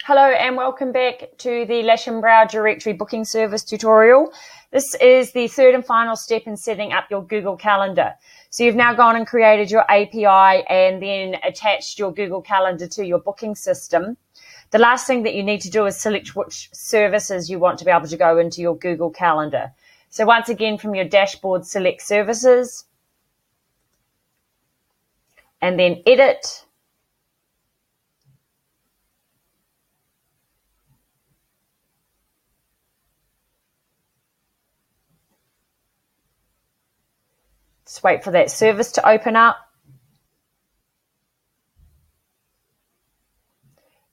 Hello and welcome back to the Lash and Brow Directory Booking Service tutorial. This is the third and final step in setting up your Google Calendar. So you've now gone and created your API and then attached your Google Calendar to your booking system. The last thing that you need to do is select which services you want to be able to go into your Google Calendar. So once again, from your dashboard, select Services and then Edit. Just wait for that service to open up.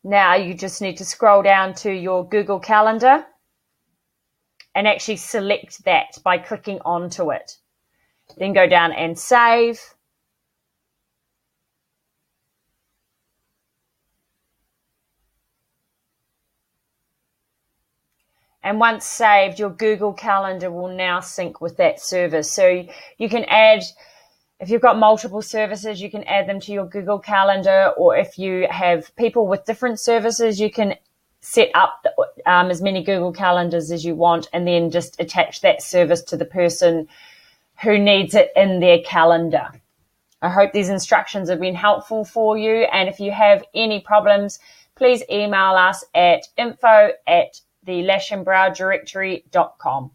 Now you just need to scroll down to your Google Calendar and actually select that by clicking onto it. Then go down and save. And once saved, your Google Calendar will now sync with that service. So you can add, if you've got multiple services, you can add them to your Google Calendar, or if you have people with different services, you can set up as many Google Calendars as you want and then just attach that service to the person who needs it in their calendar. I hope these instructions have been helpful for you, and if you have any problems, please email us at info@thelashandbrowdirectory.com.